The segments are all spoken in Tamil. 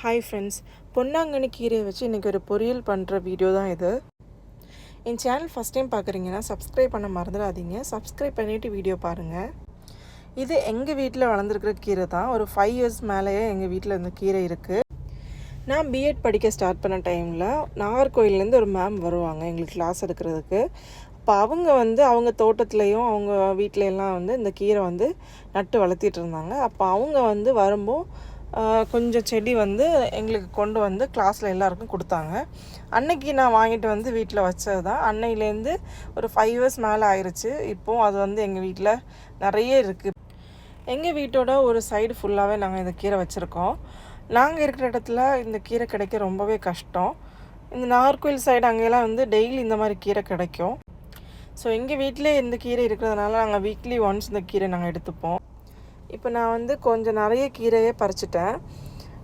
ஹாய் ஃப்ரெண்ட்ஸ், பொன்னாங்கண்ணி கீரையை வச்சு இன்றைக்கி ஒரு பொரியல் பண்ணுற வீடியோ தான் இது. என் சேனல் ஃபஸ்ட் டைம் பார்க்குறீங்கன்னா சப்ஸ்கிரைப் பண்ண மறந்துடாதீங்க. சப்ஸ்கிரைப் பண்ணிவிட்டு வீடியோ பாருங்கள். இது எங்கள் வீட்டில் வளர்ந்துருக்கிற கீரை தான். ஒரு 5 இயர்ஸ் மேலேயே எங்கள் வீட்டில் இந்த கீரை இருக்குது. நான் பிஎட் படிக்க ஸ்டார்ட் பண்ண டைமில் நாகர்கோயிலேருந்து ஒரு மேம் வருவாங்க எங்களுக்கு கிளாஸ் எடுக்கிறதுக்கு. அப்போ அவங்க தோட்டத்துலேயும் அவங்க வீட்டிலலாம் இந்த கீரை நட்டு வளர்த்திட்டு இருந்தாங்க. அப்போ அவங்க வரும்போது கொஞ்சம் செடி எங்களுக்கு கொண்டு கிளாஸில் எல்லாருக்கும் கொடுத்தாங்க. அன்னைக்கு நான் வாங்கிட்டு வீட்டில் வச்சது தான். அன்னையிலேருந்து ஒரு 5 இயர்ஸ் மேலே ஆயிடுச்சு. இப்போது அது எங்கள் வீட்டில் நிறைய இருக்குது. எங்கள் வீட்டோட ஒரு சைடு ஃபுல்லாகவே நாங்கள் இந்த கீரை வச்சுருக்கோம். நாங்கள் இருக்கிற இடத்துல இந்த கீரை கிடைக்க ரொம்பவே கஷ்டம். இந்த நாகர்கோயில் சைடு அங்கெல்லாம் டெய்லி இந்த மாதிரி கீரை கிடைக்கும். ஸோ எங்கள் வீட்டிலே இந்த கீரை இருக்கிறதுனால நாங்கள் வீக்லி ஒன்ஸ் இந்த கீரை நாங்கள் எடுத்துப்போம். இப்போ நான் கொஞ்சம் நிறைய கீரையே பறிச்சிட்டேன்.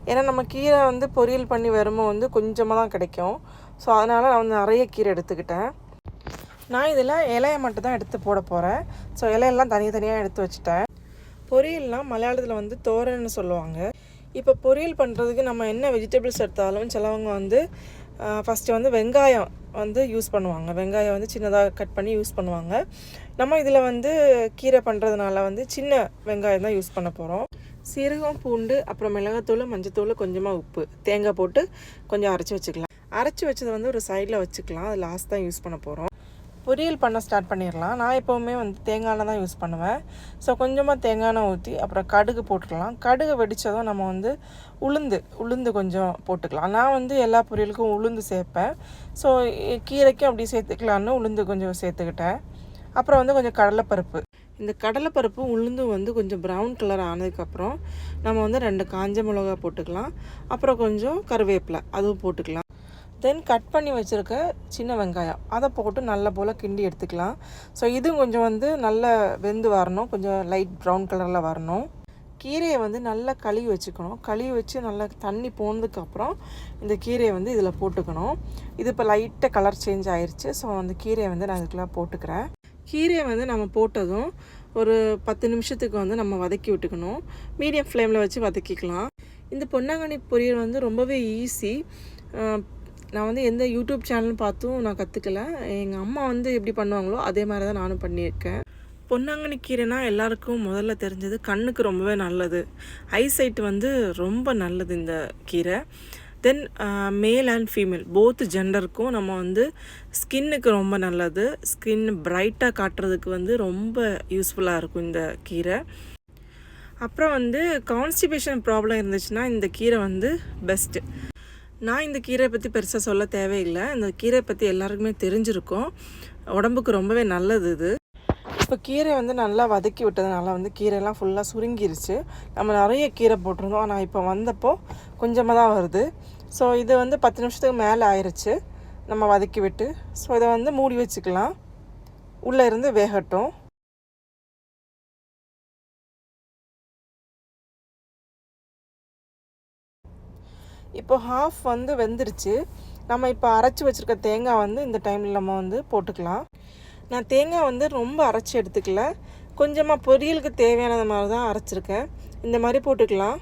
ஏன்னா நம்ம கீரை பொரியல் பண்ணி வரும்போது கொஞ்சமாக தான் கிடைக்கும். ஸோ அதனால் நான் நிறைய கீரை எடுத்துக்கிட்டேன். நான் இதில் இலையை மட்டும் தான் எடுத்து போட போகிறேன். ஸோ இலையெல்லாம் தனியாக எடுத்து வச்சுட்டேன். பொரியல்னால் மலையாளத்தில் தோரன்னு சொல்லுவாங்க. இப்போ பொரியல் பண்ணுறதுக்கு நம்ம என்ன வெஜிடபிள்ஸ் எடுத்தாலும் சிலவங்க ஃபஸ்ட்டு வெங்காயம் யூஸ் பண்ணுவாங்க. வெங்காயம் சின்னதாக கட் பண்ணி யூஸ் பண்ணுவாங்க. நம்ம இதில் கீரை பண்ணுறதுனால சின்ன வெங்காயம் தான் யூஸ் பண்ண போகிறோம். சீரகம், பூண்டு, அப்புறம் மிளகாத்தூள், மஞ்சத்தூள், கொஞ்சமாக உப்பு, தேங்காய் போட்டு கொஞ்சம் அரைச்சி வச்சுக்கலாம். அரைச்சி வச்சதை ஒரு சைடில் வச்சுக்கலாம். அது லாஸ்ட் தான் யூஸ் பண்ண போகிறோம். பொரியல் பண்ண ஸ்டார்ட் பண்ணிடலாம். நான் எப்போவுமே தேங்காய் எண்ணெய் தான் யூஸ் பண்ணுவேன். ஸோ கொஞ்சமாக தேங்காய் எண்ணெய் ஊற்றி அப்புறம் கடுகு போட்டுக்கலாம். கடுகு வெடித்ததும் நம்ம உளுந்து கொஞ்சம் போட்டுக்கலாம். நான் எல்லா பொரியலுக்கும் உளுந்து சேர்ப்பேன். ஸோ கீரைக்கும் அப்படி சேர்த்துக்கலான்னு உளுந்து கொஞ்சம் சேர்த்துக்கிட்டேன். அப்புறம் கொஞ்சம் கடலைப்பருப்பு. இந்த கடலைப்பருப்பும் உளுந்தும் கொஞ்சம் ப்ரௌன் கலர் ஆனதுக்கப்புறம் நம்ம 2 காஞ்ச மிளகா போட்டுக்கலாம். அப்புறம் கொஞ்சம் கருவேப்பிலை அதுவும் போட்டுக்கலாம். தென் கட் பண்ணி வச்சுருக்க சின்ன வெங்காயம் அதை போட்டு நல்ல போல் கிண்டி எடுத்துக்கலாம். ஸோ இதுவும் கொஞ்சம் நல்லா வெந்து வரணும். கொஞ்சம் லைட் ப்ரௌன் கலரில் வரணும். கீரையை நல்லா கழுவி வச்சுக்கணும். கழுவி வச்சு நல்லா தண்ணி போனதுக்கப்புறம் இந்த கீரையை இதில் போட்டுக்கணும். இது இப்போ லைட்டாக கலர் சேஞ்ச் ஆயிடுச்சு. ஸோ அந்த கீரையை நான் இதுக்கெல்லாம் போட்டுக்கிறேன். கீரையை நம்ம போட்டதும் ஒரு 10 நிமிஷத்துக்கு நம்ம வதக்கி விட்டுக்கணும். மீடியம் ஃப்ளேமில் வச்சு வதக்கிக்கலாம். இந்த பொன்னாங்கண்ணி பொரியல் ரொம்பவே ஈஸி. நான் எந்த யூடியூப் சேனல் பார்த்தும் நான் கற்றுக்கல. எங்கள் அம்மா எப்படி பண்ணுவாங்களோ அதே மாதிரி தான் நானும் பண்ணியிருக்கேன். பொன்னாங்கண்ணி கீரைனா எல்லாருக்கும் முதல்ல தெரிஞ்சது கண்ணுக்கு ரொம்பவே நல்லது. ஐசைட் ரொம்ப நல்லது இந்த கீரை. தென் மேல் அண்ட் ஃபீமேல் போத் ஜெண்டருக்கும் நம்ம ஸ்கின்னுக்கு ரொம்ப நல்லது. ஸ்கின் பிரைட்டாக காட்டுறதுக்கு ரொம்ப யூஸ்ஃபுல்லாக இருக்கும் இந்த கீரை. அப்புறம் கான்ஸ்டிபேஷன் ப்ராப்ளம் இருந்துச்சுன்னா இந்த கீரை பெஸ்ட்டு. நான் இந்த கீரை பற்றி பெருசாக சொல்ல தேவையில்லை. இந்த கீரை பற்றி எல்லாருக்குமே தெரிஞ்சிருக்கும். உடம்புக்கு ரொம்பவே நல்லது இது. இப்போ கீரை நல்லா வதக்கி விட்டதுனால கீரையெல்லாம் ஃபுல்லாக சுருங்கிருச்சு. நம்ம நிறைய கீரை போட்டிருந்தோம். ஆனால் இப்போ வந்தப்போ கொஞ்சமாக தான் வருது. ஸோ இது 10 நிமிஷத்துக்கு மேலே ஆயிடுச்சு நம்ம வதக்கி விட்டு. ஸோ இதை மூடி வச்சுக்கலாம். உள்ளே இருந்து வேகட்டும். இப்போ ஹாஃப் வெந்துருச்சு. நம்ம இப்போ அரைச்சி வச்சுருக்க தேங்காய் இந்த டைமில் நம்ம போட்டுக்கலாம். நான் தேங்காய் ரொம்ப அரைச்சி எடுத்துக்கல. கொஞ்சமாக பொரியலுக்கு தேவையானது மாதிரி தான் அரைச்சிருக்கேன். இந்த மாதிரி போட்டுக்கலாம்.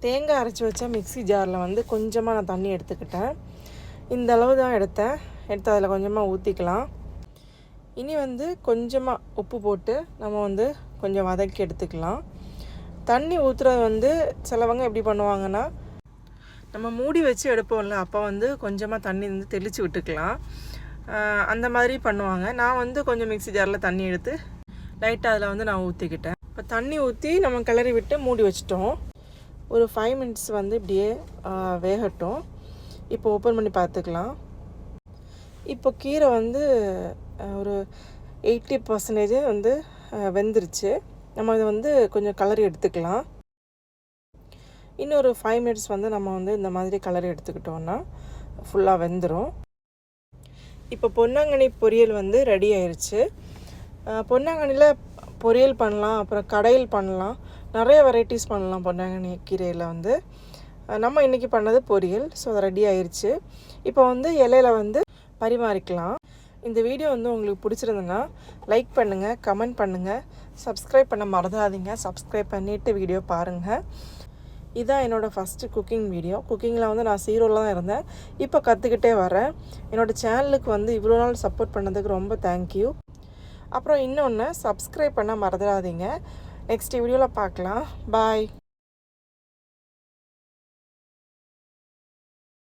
தேங்காய் அரைச்சி வச்சா மிக்ஸி ஜாரில் கொஞ்சமாக நான் தண்ணி எடுத்துக்கிட்டேன். இந்த அளவு தான் எடுத்து அதில் கொஞ்சமாக ஊற்றிக்கலாம். இனி கொஞ்சமாக உப்பு போட்டு நம்ம கொஞ்சம் வதக்கி எடுத்துக்கலாம். தண்ணி ஊற்றுறது சிலவங்க எப்படி பண்ணுவாங்கன்னா, நம்ம மூடி வச்சு எடுப்போம்ல, அப்போ கொஞ்சமாக தண்ணி தெளித்து விட்டுக்கலாம். அந்த மாதிரி பண்ணுவாங்க. நான் கொஞ்சம் மிக்ஸி ஜாரில் தண்ணி எடுத்து லைட்டாக அதில் நான் ஊற்றிக்கிட்டேன். இப்போ தண்ணி ஊற்றி நம்ம கிளறி விட்டு மூடி வச்சிட்டோம். ஒரு 5 மினிட்ஸ் வந்து இப்படியே வேகட்டும். இப்போ ஓப்பன் பண்ணி பார்த்துக்கலாம். இப்போ கீரை வந்து ஒரு 80% வந்து வெந்துருச்சு. நம்ம இதை வந்து கொஞ்சம் கலரி எடுத்துக்கலாம். இன்னொரு 5 மினிட்ஸ் வந்து நம்ம வந்து இந்த மாதிரி கலரி எடுத்துக்கிட்டோன்னா ஃபுல்லாக வெந்துடும். இப்போ பொன்னாங்கண்ணி பொரியல் வந்து ரெடி ஆயிடுச்சு. பொன்னாங்கண்ணியில் பொரியல் பண்ணலாம், அப்புறம் கடையில் பண்ணலாம், நிறைய வெரைட்டிஸ் பண்ணலாம். பொன்னாங்கண்ணி கீரையில் வந்து நம்ம இன்றைக்கி பண்ணது பொரியல். ஸோ அது ரெடி ஆயிடுச்சு. இப்போ வந்து இலையில வந்து பரிமாறிக்கலாம். இந்த வீடியோ வந்து உங்களுக்கு பிடிச்சிருந்துன்னா லைக் பண்ணுங்கள், கமெண்ட் பண்ணுங்கள், சப்ஸ்கிரைப் பண்ண மறந்துடாதீங்க. சப்ஸ்கிரைப் பண்ணிவிட்டு வீடியோ பாருங்கள். இதுதான் என்னோடய ஃபஸ்ட்டு குக்கிங் வீடியோ. குக்கிங்கில் வந்து நான் 0ல் தான் இருந்தேன். இப்போ கற்றுக்கிட்டே வரேன். என்னோடய சேனலுக்கு வந்து இவ்வளோ நாள் சப்போர்ட் பண்ணதுக்கு ரொம்ப தேங்க்யூ. அப்புறம் இன்னொன்று, சப்ஸ்கிரைப் பண்ண மறந்துடாதீங்க. நெக்ஸ்ட் வீடியோவில் பார்க்கலாம். பாய்.